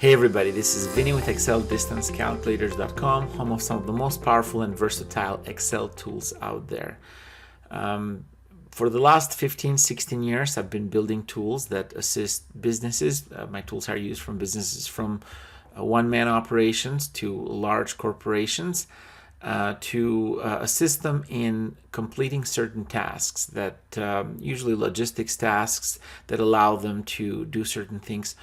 Hey everybody, this is Vinny with ExcelDistanceCalculators.com, home of some of the most powerful and versatile Excel tools out there. For the last 15-16 years, I've been building tools that assist businesses. My tools are used from businesses from one-man operations to large corporations to assist them in completing certain tasks that usually logistics tasks that allow them to do certain things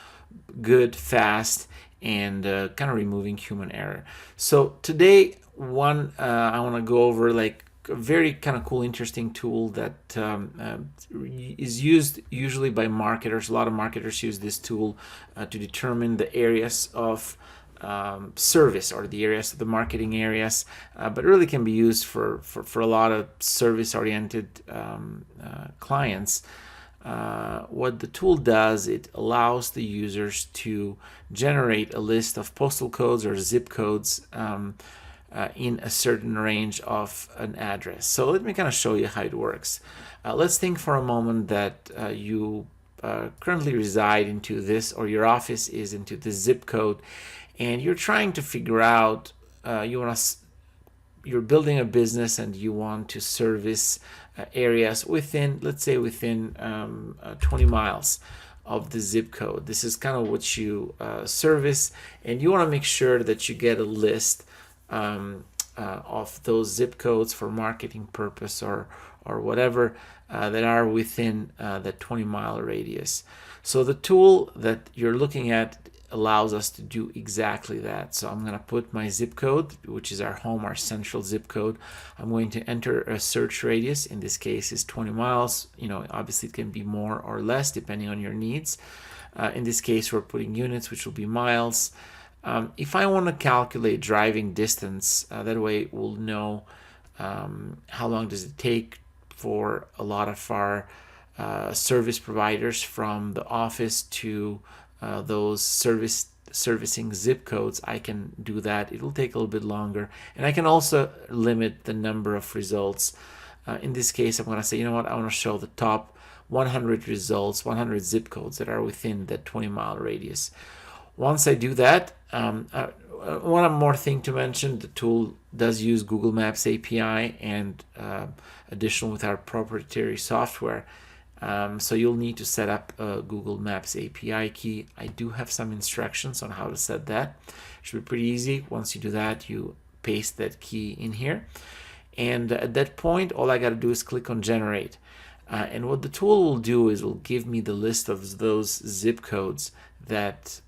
good, fast, and kind of removing human error. So today, I want to go over like a very kind of cool, interesting tool that is used usually by marketers. A lot of marketers use this tool to determine the areas of service or the areas of the marketing areas, but really can be used for a lot of service-oriented clients. What the tool does, it allows the users to generate a list of postal codes or zip codes in a certain range of an address. So let me kind of show you how it works. Let's think for a moment that you currently reside into this, or your office is into this zip code, and you're trying to figure out, you're building a business and you want to service areas within, let's say within 20 miles of the zip code. This is kind of what you service, and you want to make sure that you get a list of those zip codes for marketing purpose or whatever that are within that 20-mile radius. So the tool that you're looking at allows us to do exactly that. So I'm going to put my zip code, which is our home, our central zip code. I'm going to enter a search radius. In this case is 20 miles. Obviously it can be more or less depending on your needs. In this case, we're putting units, which will be miles. If I want to calculate driving distance, that way we'll know how long does it take for a lot of our service providers from the office to those servicing zip codes. I can do that. It will take a little bit longer, and I can also limit the number of results. In this case, I'm going to say, I want to show the top 100 results, 100 zip codes that are within that 20-mile radius. Once I do that, one more thing to mention, the tool does use Google Maps API and additional with our proprietary software. So you'll need to set up a Google Maps API key. I do have some instructions on how to set that. It should be pretty easy. Once you do that, you paste that key in here. And at that point, all I got to do is click on Generate. And what the tool will do is it will give me the list of those zip codes that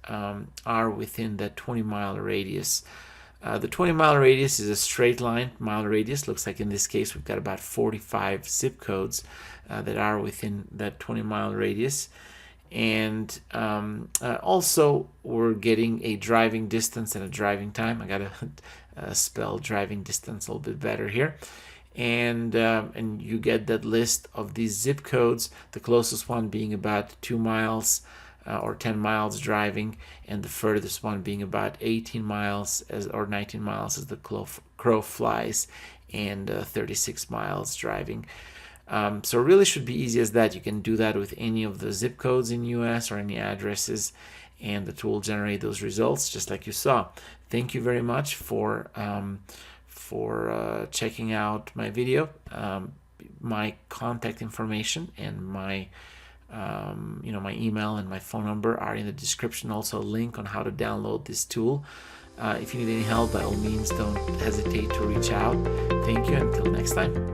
are within that 20-mile radius. The 20-mile radius is a straight line mile radius. Looks like in this case we've got about 45 zip codes that are within that 20-mile radius. And also we're getting a driving distance and a driving time. I gotta spell driving distance a little bit better here. And you get that list of these zip codes, the closest one being about 2 miles or 10 miles driving, and the furthest one being about 18 miles or 19 miles as the crow flies, and 36 miles driving. So it really should be easy as that. You can do that with any of the zip codes in US or any addresses, and the tool will generate those results just like you saw. Thank you very much for checking out my video. My contact information and my my email and my phone number are in the description. Also a link on how to download this tool. If you need any help, by all means don't hesitate to reach out. Thank you, until next time.